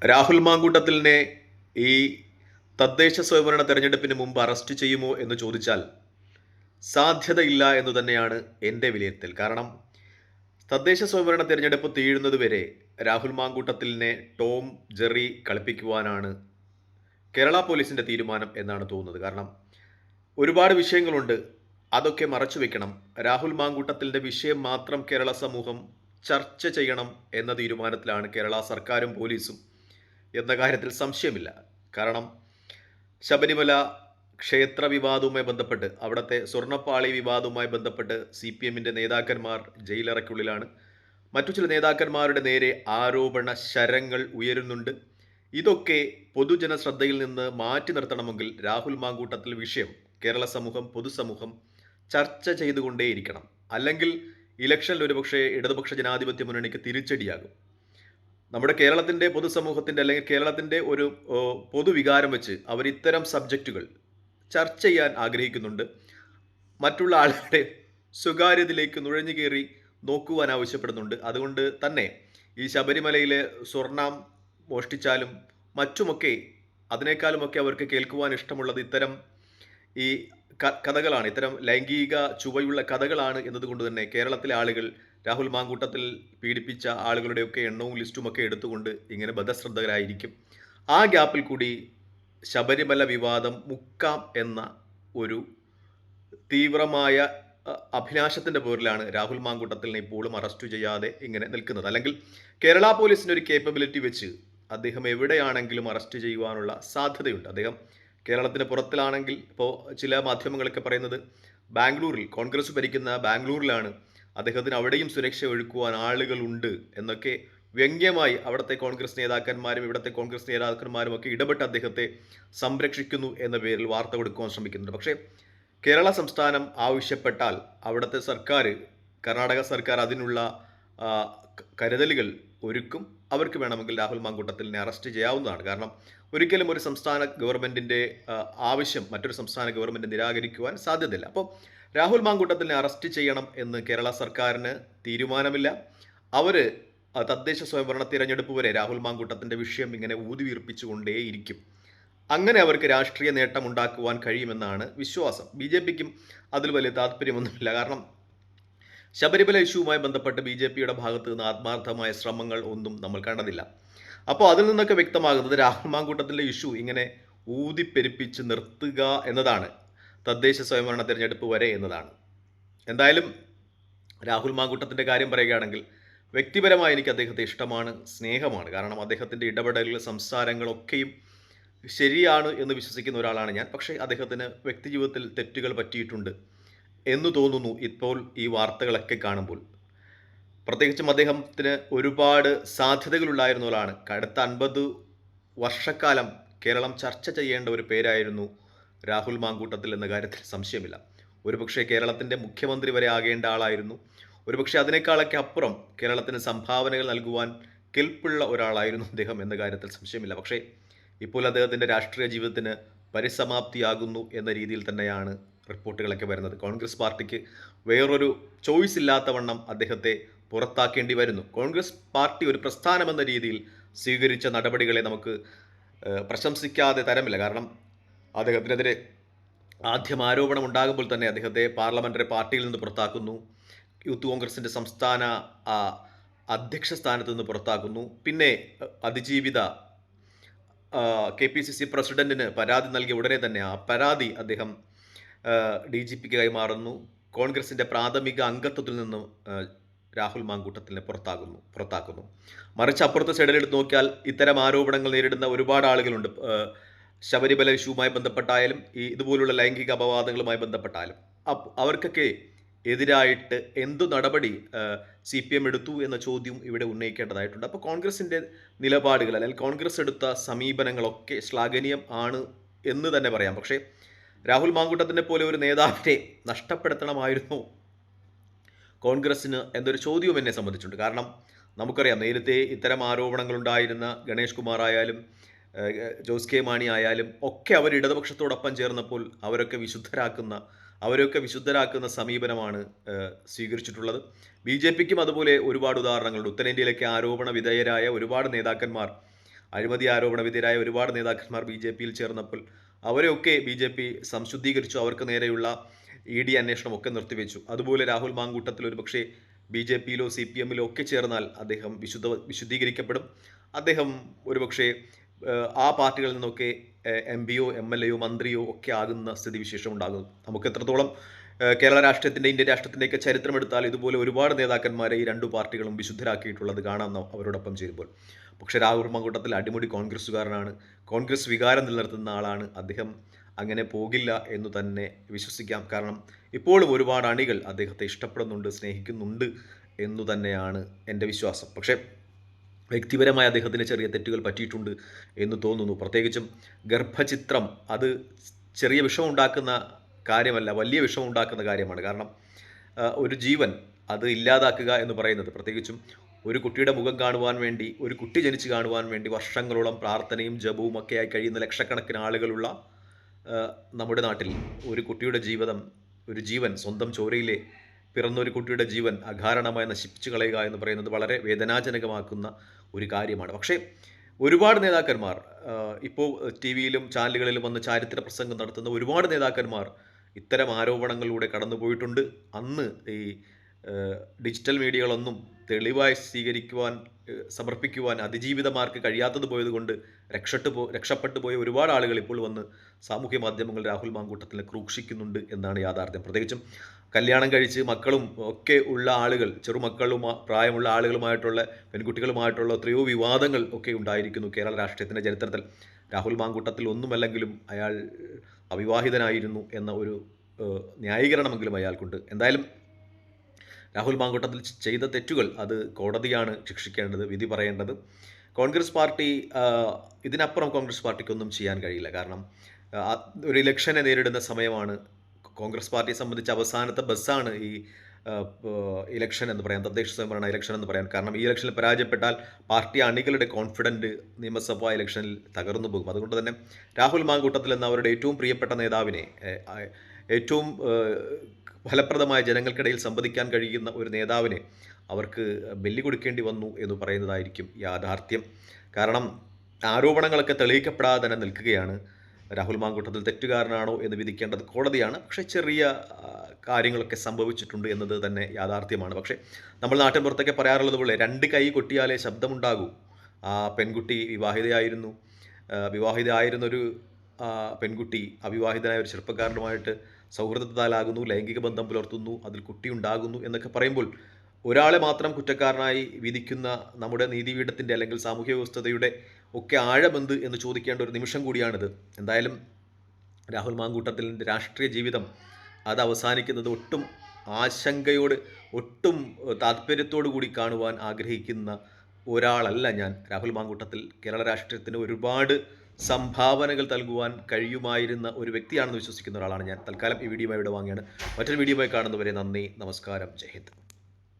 രാഹുൽ മാങ്കൂട്ടത്തിലിനെ ഈ തദ്ദേശ സ്വയംഭരണ തെരഞ്ഞെടുപ്പിന് മുമ്പ് അറസ്റ്റ് ചെയ്യുമോ എന്ന് ചോദിച്ചാൽ സാധ്യതയില്ല എന്ന് തന്നെയാണ് എൻ്റെ വിലയിരുത്തൽ. കാരണം തദ്ദേശ സ്വയംഭരണ തെരഞ്ഞെടുപ്പ് തീരുന്നത് വരെ രാഹുൽ മാങ്കൂട്ടത്തിലിനെ ടോം ജെറി കളിപ്പിക്കുവാനാണ് കേരള പോലീസിൻ്റെ തീരുമാനം എന്നാണ് തോന്നുന്നത്. കാരണം ഒരുപാട് വിഷയങ്ങളുണ്ട്, അതൊക്കെ മറച്ചു വെക്കണം. രാഹുൽ മാങ്കൂട്ടത്തിലിൻ്റെ വിഷയം മാത്രം കേരള സമൂഹം ചർച്ച ചെയ്യണം എന്ന തീരുമാനത്തിലാണ് കേരള സർക്കാരും പോലീസും എന്ന കാര്യത്തിൽ സംശയമില്ല. കാരണം ശബരിമല ക്ഷേത്ര വിവാദവുമായി ബന്ധപ്പെട്ട്, അവിടുത്തെ സ്വർണ്ണപ്പാളി വിവാദവുമായി ബന്ധപ്പെട്ട് CPM-ൻ്റെ നേതാക്കന്മാർ ജയിലറയ്ക്കുള്ളിലാണ്. മറ്റു ചില നേതാക്കന്മാരുടെ നേരെ ആരോപണ ശരങ്ങൾ ഉയരുന്നുണ്ട്. ഇതൊക്കെ പൊതുജന ശ്രദ്ധയിൽ നിന്ന് മാറ്റി നിർത്തണമെങ്കിൽ രാഹുൽ മാങ്കൂട്ടത്തിൽ വിഷയം കേരള സമൂഹം, പൊതുസമൂഹം ചർച്ച ചെയ്തുകൊണ്ടേയിരിക്കണം. അല്ലെങ്കിൽ ഇലക്ഷനിൽ ഒരുപക്ഷെ ഇടതുപക്ഷ ജനാധിപത്യ മുന്നണിക്ക് തിരിച്ചടിയാകും. നമ്മുടെ കേരളത്തിൻ്റെ പൊതുസമൂഹത്തിൻ്റെ അല്ലെങ്കിൽ കേരളത്തിൻ്റെ ഒരു പൊതുവികാരം വെച്ച് അവർ ഇത്തരം സബ്ജക്റ്റുകൾ ചർച്ച ചെയ്യാൻ ആഗ്രഹിക്കുന്നുണ്ട്. മറ്റുള്ള ആളുകളുടെ സ്വകാര്യതയിലേക്ക് നുഴഞ്ഞു കയറി നോക്കുവാൻ ആവശ്യപ്പെടുന്നുണ്ട്. അതുകൊണ്ട് തന്നെ ഈ ശബരിമലയിലെ സ്വർണം മോഷ്ടിച്ചാലും മറ്റുമൊക്കെ അതിനേക്കാളുമൊക്കെ അവർക്ക് കേൾക്കുവാൻ ഇഷ്ടമുള്ളത് ഇത്തരം ഈ കഥകളാണ്, ഇത്തരം ലൈംഗിക ചുവയുള്ള കഥകളാണ് എന്നതുകൊണ്ട് തന്നെ കേരളത്തിലെ ആളുകൾ രാഹുൽ മാങ്കൂട്ടത്തിൽ പീഡിപ്പിച്ച ആളുകളുടെയൊക്കെ എണ്ണവും ലിസ്റ്റുമൊക്കെ എടുത്തുകൊണ്ട് ഇങ്ങനെ ബദ്ധശ്രദ്ധരായിരിക്കും. ആ ഗ്യാപ്പിൽ കൂടി ശബരിമല വിവാദം മുക്കാം എന്ന ഒരു തീവ്രമായ അഭിലാഷത്തിൻ്റെ പേരിലാണ് രാഹുൽ മാങ്കൂട്ടത്തിലിനെ ഇപ്പോഴും അറസ്റ്റ് ചെയ്യാതെ ഇങ്ങനെ നിൽക്കുന്നത്. അല്ലെങ്കിൽ കേരള പോലീസിൻ്റെ ഒരു കേപ്പബിലിറ്റി വെച്ച് അദ്ദേഹം എവിടെയാണെങ്കിലും അറസ്റ്റ് ചെയ്യുവാനുള്ള സാധ്യതയുണ്ട്. അദ്ദേഹം കേരളത്തിന് പുറത്തിലാണെങ്കിൽ ഇപ്പോൾ ചില മാധ്യമങ്ങളൊക്കെ പറയുന്നത് ബാംഗ്ലൂരിൽ, കോൺഗ്രസ് ഭരിക്കുന്ന ബാംഗ്ലൂരിലാണ്, അദ്ദേഹത്തിന് അവിടെയും സുരക്ഷ ഒരുക്കുവാൻ ആളുകളുണ്ട് എന്നൊക്കെ വ്യംഗ്യമായി അവിടുത്തെ കോൺഗ്രസ് നേതാക്കന്മാരും ഇവിടുത്തെ കോൺഗ്രസ് നേതാക്കന്മാരും ഒക്കെ ഇടപെട്ട് അദ്ദേഹത്തെ സംരക്ഷിക്കുന്നു എന്ന പേരിൽ വാർത്ത കൊടുക്കുവാൻ ശ്രമിക്കുന്നുണ്ട്. പക്ഷേ കേരള സംസ്ഥാനം ആവശ്യപ്പെട്ടാൽ അവിടുത്തെ സർക്കാർ, കർണാടക സർക്കാർ അതിനുള്ള കരുതലുകൾ ഒരുക്കും. അവർക്ക് വേണമെങ്കിൽ രാഹുൽ മാങ്കൂട്ടത്തിലിനെ അറസ്റ്റ് ചെയ്യാവുന്നതാണ്. കാരണം ഒരിക്കലും ഒരു സംസ്ഥാന ഗവൺമെൻറ്റിൻ്റെ ആവശ്യം മറ്റൊരു സംസ്ഥാന ഗവൺമെൻറ് നിരാകരിക്കുവാൻ സാധ്യതയില്ല. അപ്പോൾ രാഹുൽ മാങ്കൂട്ടത്തിലിനെ അറസ്റ്റ് ചെയ്യണം എന്ന് കേരള സർക്കാരിന് തീരുമാനമില്ല. അവർ തദ്ദേശ സ്വയംഭരണ തിരഞ്ഞെടുപ്പ് വരെ രാഹുൽ മാങ്കൂട്ടത്തിൻ്റെ വിഷയം ഇങ്ങനെ ഊതിവീർപ്പിച്ചുകൊണ്ടേയിരിക്കും. അങ്ങനെ അവർക്ക് രാഷ്ട്രീയ നേട്ടം ഉണ്ടാക്കുവാൻ കഴിയുമെന്നാണ് വിശ്വാസം. BJPക്കും അതിൽ വലിയ താല്പര്യമൊന്നുമില്ല. കാരണം ശബരിമല ഇഷ്യൂവുമായി ബന്ധപ്പെട്ട് BJPയുടെ ഭാഗത്ത് നിന്ന് ആത്മാർത്ഥമായ ശ്രമങ്ങൾ ഒന്നും നമ്മൾ കണ്ടതില്ല. അപ്പോൾ അതിൽ നിന്നൊക്കെ വ്യക്തമാകുന്നത് രാഹുൽ മാങ്കൂട്ടത്തിൻ്റെ ഇഷ്യൂ ഇങ്ങനെ ഊതിപ്പെരുപ്പിച്ച് നിർത്തുക എന്നതാണ്, തദ്ദേശ സ്വയംഭരണ തിരഞ്ഞെടുപ്പ് വരെ എന്നതാണ്. എന്തായാലും രാഹുൽ മാങ്കൂട്ടത്തിൻ്റെ കാര്യം പറയുകയാണെങ്കിൽ വ്യക്തിപരമായി എനിക്ക് അദ്ദേഹത്തെ ഇഷ്ടമാണ്, സ്നേഹമാണ്. കാരണം അദ്ദേഹത്തിൻ്റെ ഇടപെടലുകൾ, സംസാരങ്ങളൊക്കെയും ശരിയാണ് എന്ന് വിശ്വസിക്കുന്ന ഒരാളാണ് ഞാൻ. പക്ഷേ അദ്ദേഹത്തിന് വ്യക്തിജീവിതത്തിൽ തെറ്റുകൾ പറ്റിയിട്ടുണ്ട് എന്ന് തോന്നുന്നു ഇപ്പോൾ ഈ വാർത്തകളൊക്കെ കാണുമ്പോൾ. പ്രത്യേകിച്ചും അദ്ദേഹത്തിന് ഒരുപാട് സാധ്യതകളുണ്ടായിരുന്നവരാണ്. അടുത്ത 50 വർഷക്കാലം കേരളം ചർച്ച ചെയ്യേണ്ട ഒരു പേരായിരുന്നു രാഹുൽ മാങ്കൂട്ടത്തിൽ എന്ന കാര്യത്തിൽ സംശയമില്ല. ഒരുപക്ഷെ കേരളത്തിൻ്റെ മുഖ്യമന്ത്രി വരെ ആകേണ്ട ആളായിരുന്നു. ഒരുപക്ഷെ അതിനേക്കാളൊക്കെ അപ്പുറം കേരളത്തിന് സംഭാവനകൾ നൽകുവാൻ കെൽപ്പുള്ള ഒരാളായിരുന്നു അദ്ദേഹം എന്ന കാര്യത്തിൽ സംശയമില്ല. പക്ഷേ ഇപ്പോൾ അദ്ദേഹത്തിൻ്റെ രാഷ്ട്രീയ ജീവിതത്തിന് പരിസമാപ്തിയാകുന്നു എന്ന രീതിയിൽ തന്നെയാണ് റിപ്പോർട്ടുകളൊക്കെ വരുന്നത്. കോൺഗ്രസ് പാർട്ടിക്ക് വേറൊരു ചോയ്സ് ഇല്ലാത്തവണ്ണം അദ്ദേഹത്തെ പുറത്താക്കേണ്ടി വരുന്നു. കോൺഗ്രസ് പാർട്ടി ഒരു പ്രസ്ഥാനമെന്ന രീതിയിൽ സ്വീകരിച്ച നടപടികളെ നമുക്ക് പ്രശംസിക്കാതെ തരമില്ല. കാരണം അദ്ദേഹത്തിനെതിരെ ആദ്യം ആരോപണം ഉണ്ടാകുമ്പോൾ തന്നെ അദ്ദേഹത്തെ പാർലമെൻ്ററി പാർട്ടിയിൽ നിന്ന് പുറത്താക്കുന്നു, യൂത്ത് കോൺഗ്രസിൻ്റെ സംസ്ഥാന അധ്യക്ഷ സ്ഥാനത്ത് നിന്ന് പുറത്താക്കുന്നു. പിന്നെ അതിജീവിത KPCC പ്രസിഡന്റിന് പരാതി നൽകിയ ഉടനെ തന്നെ ആ പരാതി അദ്ദേഹം DGPക്ക് കൈമാറുന്നു. കോൺഗ്രസിൻ്റെ പ്രാഥമിക അംഗത്വത്തിൽ നിന്നും രാഹുൽ മാങ്കൂട്ടത്തിലിനെ പുറത്താക്കുന്നു. മറിച്ച് അപ്പുറത്തെ സൈഡിലെടുത്ത് നോക്കിയാൽ ഇത്തരം ആരോപണങ്ങൾ നേരിടുന്ന ഒരുപാട് ആളുകളുണ്ട്. ശബരിമല ഇഷ്യൂവുമായി ബന്ധപ്പെട്ടായാലും ഇതുപോലുള്ള ലൈംഗിക അപവാദങ്ങളുമായി ബന്ധപ്പെട്ടാലും അവർക്കൊക്കെ എതിരായിട്ട് എന്തു നടപടി CPM എടുത്തു എന്ന ചോദ്യം ഇവിടെ ഉന്നയിക്കേണ്ടതായിട്ടുണ്ട്. അപ്പോൾ കോൺഗ്രസിൻ്റെ നിലപാടുകൾ അല്ലെങ്കിൽ കോൺഗ്രസ് എടുത്ത സമീപനങ്ങളൊക്കെ ശ്ലാഘനീയം ആണ് എന്ന് തന്നെ പറയാം. പക്ഷേ രാഹുൽ മാങ്കൂട്ടത്തിനെ പോലെ ഒരു നേതാവിനെ നഷ്ടപ്പെടുത്തണമായിരുന്നു കോൺഗ്രസ്സിന് എന്നൊരു ചോദ്യവും എന്നെ സംബന്ധിച്ചുണ്ട്. കാരണം നമുക്കറിയാം, നേരത്തെ ഇത്തരം ആരോപണങ്ങളുണ്ടായിരുന്ന ഗണേഷ് കുമാർ ആയാലും ജോസ് കെ മാണി ആയാലും ഒക്കെ അവർ ഇടതുപക്ഷത്തോടൊപ്പം ചേർന്നപ്പോൾ അവരൊക്കെ വിശുദ്ധരാക്കുന്ന സമീപനമാണ് സ്വീകരിച്ചിട്ടുള്ളത്. BJPക്കും അതുപോലെ ഒരുപാട് ഉദാഹരണങ്ങളുണ്ട്. ഉത്തരേന്ത്യയിലേക്ക് ആരോപണ വിധേയരായ ഒരുപാട് നേതാക്കന്മാർ അഴിമതി ആരോപണ വിധേയരായ ഒരുപാട് നേതാക്കന്മാർ ബി ജെ പിയിൽ ചേർന്നപ്പോൾ അവരെയൊക്കെ ബി ജെ പി സംശുദ്ധീകരിച്ചു. അവർക്ക് നേരെയുള്ള ED അന്വേഷണം ഒക്കെ നിർത്തിവെച്ചു. അതുപോലെ രാഹുൽ മാങ്കൂട്ടത്തിൽ ഒരുപക്ഷേ ബി ജെ പിയിലോ സി പി എമ്മിലോ ഒക്കെ ചേർന്നാൽ അദ്ദേഹം വിശുദ്ധീകരിക്കപ്പെടും. അദ്ദേഹം ഒരുപക്ഷേ ആ പാർട്ടികളിൽ നിന്നൊക്കെ MP യോ MLA യോ മന്ത്രിയോ ഒക്കെ ആകുന്ന സ്ഥിതിവിശേഷം ഉണ്ടാകും. നമുക്ക് എത്രത്തോളം കേരള രാഷ്ട്രീയത്തിൻ്റെ ഇന്ത്യൻ രാഷ്ട്രീയത്തിൻ്റെയൊക്കെ ചരിത്രമെടുത്താൽ ഇതുപോലെ ഒരുപാട് നേതാക്കന്മാരെ ഈ രണ്ടു പാർട്ടികളും വിശുദ്ധരാക്കിയിട്ടുള്ളത് കാണാം അവരോടൊപ്പം ചേരുമ്പോൾ. പക്ഷേ രാഹുൽ മാങ്കൂട്ടത്തിൽ അടിമുടി കോൺഗ്രസ്സുകാരനാണ്, കോൺഗ്രസ് വികാരം നിലനിർത്തുന്ന ആളാണ്. അദ്ദേഹം അങ്ങനെ പോകില്ല എന്ന് തന്നെ വിശ്വസിക്കാം. കാരണം ഇപ്പോഴും ഒരുപാട് അണികൾ അദ്ദേഹത്തെ ഇഷ്ടപ്പെടുന്നുണ്ട്, സ്നേഹിക്കുന്നുണ്ട് എന്നു തന്നെയാണ് എൻ്റെ വിശ്വാസം. പക്ഷേ വ്യക്തിപരമായി അദ്ദേഹത്തിന് ചെറിയ തെറ്റുകൾ പറ്റിയിട്ടുണ്ട് എന്ന് തോന്നുന്നു. പ്രത്യേകിച്ചും ഗർഭചിത്രം അത് ചെറിയ വിഷമുണ്ടാക്കുന്ന കാര്യമല്ല, വലിയ വിഷമുണ്ടാക്കുന്ന കാര്യമാണ്. കാരണം ഒരു ജീവൻ അത് ഇല്ലാതാക്കുക എന്ന് പറയുന്നത്, പ്രത്യേകിച്ചും ഒരു കുട്ടിയുടെ മുഖം കാണുവാൻ വേണ്ടി, ഒരു കുട്ടി ജനിച്ച് കാണുവാൻ വേണ്ടി വർഷങ്ങളോളം പ്രാർത്ഥനയും ജപവും ഒക്കെയായി കഴിയുന്ന ലക്ഷക്കണക്കിന് ആളുകളുള്ള നമ്മുടെ നാട്ടിൽ ഒരു കുട്ടിയുടെ ഒരു ജീവൻ, സ്വന്തം ചോരയിലെ പിറന്നൊരു കുട്ടിയുടെ ജീവൻ അകാരണമായി നശിപ്പിച്ചു കളയുക എന്ന് പറയുന്നത് വളരെ വേദനാജനകമാക്കുന്ന ഒരു കാര്യമാണ്. പക്ഷേ ഒരുപാട് നേതാക്കന്മാർ ഇപ്പോൾ TV-യിലും ചാനലുകളിലും വന്ന് ചാരിത്ര പ്രസംഗം നടത്തുന്ന ഒരുപാട് നേതാക്കന്മാർ ഇത്തരം ആരോപണങ്ങളിലൂടെ കടന്നുപോയിട്ടുണ്ട്. അന്ന് ഈ ഡിജിറ്റൽ മീഡിയകളൊന്നും തെളിവായി സമർപ്പിക്കുവാൻ അതിജീവിതമാർക്ക് കഴിയാത്തത് പോയതുകൊണ്ട് രക്ഷപ്പെട്ടു പോയ ഒരുപാട് ആളുകൾ ഇപ്പോൾ വന്ന് സാമൂഹ്യ മാധ്യമങ്ങൾ രാഹുൽ മാങ്കൂട്ടത്തിനെ ക്രൂശിക്കുന്നുണ്ട് എന്നാണ് യാഥാർത്ഥ്യം. പ്രത്യേകിച്ചും കല്യാണം കഴിച്ച് മക്കളും ഒക്കെ ഉള്ള ആളുകൾ, ചെറുമക്കളും പ്രായമുള്ള ആളുകളുമായിട്ടുള്ള പെൺകുട്ടികളുമായിട്ടുള്ള എത്രയോ വിവാദങ്ങൾ ഒക്കെ ഉണ്ടായിരിക്കുന്നു കേരള രാഷ്ട്രീയത്തിൻ്റെ ചരിത്രത്തിൽ. രാഹുൽ മാങ്കൂട്ടത്തിൽ ഒന്നുമല്ലെങ്കിലും അയാൾ അവിവാഹിതനായിരുന്നു എന്ന ഒരു ന്യായീകരണമെങ്കിലും അയാൾക്കുണ്ട്. എന്തായാലും രാഹുൽ മാങ്കൂട്ടത്തിൽ ചെയ്ത തെറ്റുകൾ അത് കോടതിയാണ് ശിക്ഷിക്കേണ്ടത്, വിധി പറയേണ്ടത്. കോൺഗ്രസ് പാർട്ടി ഇതിനപ്പുറം കോൺഗ്രസ് പാർട്ടിക്കൊന്നും ചെയ്യാൻ കഴിയില്ല. കാരണം ഒരു ഇലക്ഷനെ നേരിടുന്ന സമയമാണ്. കോൺഗ്രസ് പാർട്ടിയെ സംബന്ധിച്ച് അവസാനത്തെ ബസ്സാണ് ഈ ഇലക്ഷൻ എന്ന് പറയാം, തദ്ദേശ സ്വയംഭരണ ഇലക്ഷൻ എന്ന് പറയാം. കാരണം ഈ ഇലക്ഷനിൽ പരാജയപ്പെട്ടാൽ പാർട്ടി അണികളുടെ കോൺഫിഡൻറ്റ് നിയമസഭാ ഇലക്ഷനിൽ തകർന്നു പോകും. അതുകൊണ്ട് തന്നെ രാഹുൽ മാങ്കൂട്ടത്തിൽ എന്ന അവരുടെ ഏറ്റവും പ്രിയപ്പെട്ട നേതാവിനെ, ഏറ്റവും ഫലപ്രദമായ ജനങ്ങൾക്കിടയിൽ സംവദിക്കാൻ കഴിയുന്ന ഒരു നേതാവിനെ അവർക്ക് ബലി കൊടുക്കേണ്ടി വന്നു എന്ന് പറയുന്നതായിരിക്കും യാഥാർത്ഥ്യം. കാരണം ആരോപണങ്ങളൊക്കെ തെളിയിക്കപ്പെടാതെ തന്നെ നിൽക്കുകയാണ്. രാഹുൽ മാങ്കൂട്ടത്തിൽ തെറ്റുകാരനാണോ എന്ന് വിധിക്കേണ്ടത് കോടതിയാണ്. പക്ഷേ ചെറിയ കാര്യങ്ങളൊക്കെ സംഭവിച്ചിട്ടുണ്ട് എന്നത് തന്നെ യാഥാർത്ഥ്യമാണ്. പക്ഷേ നമ്മൾ നാട്ടിൻപുറത്തൊക്കെ പറയാറുള്ളത് പോലെ 2 കൈ കൊട്ടിയാലേ ശബ്ദമുണ്ടാകൂ. ആ പെൺകുട്ടി വിവാഹിതയായിരുന്നൊരു പെൺകുട്ടി അവിവാഹിതനായ ഒരു ചെറുപ്പക്കാരനുമായിട്ട് സൗഹൃദത്താലാകുന്നു, ലൈംഗിക ബന്ധം പുലർത്തുന്നു, അതിൽ കുട്ടിയുണ്ടാകുന്നു എന്നൊക്കെ പറയുമ്പോൾ ഒരാളെ മാത്രം കുറ്റക്കാരനായി വിധിക്കുന്ന നമ്മുടെ നീതിപീഠത്തിൻ്റെ അല്ലെങ്കിൽ സാമൂഹ്യ വ്യവസ്ഥതയുടെ ഒക്കെ ആഴമെന്ത് എന്ന് ചോദിക്കേണ്ട ഒരു നിമിഷം കൂടിയാണിത്. എന്തായാലും രാഹുൽ മാങ്കൂട്ടത്തിൻ്റെ രാഷ്ട്രീയ ജീവിതം അത് അവസാനിക്കുന്നത് ഒട്ടും താല്പര്യത്തോടു കൂടി കാണുവാൻ ആഗ്രഹിക്കുന്ന ഒരാളല്ല ഞാൻ. രാഹുൽ മാങ്കൂട്ടത്തിൽ കേരള രാഷ്ട്രീയത്തിന് ഒരുപാട് സംഭാവനകൾ നൽകുവാൻ കഴിയുമായിരുന്ന ഒരു വ്യക്തിയാണെന്ന് വിശ്വസിക്കുന്ന ഒരാളാണ് ഞാൻ. തൽക്കാലം ഈ വീഡിയോയുമായി ഇവിടെ വാങ്ങിയാണ്. മറ്റൊരു വീഡിയോയുമായി കാണുന്നവരെ നന്ദി, നമസ്കാരം, ജയ് ഹിന്ദ്.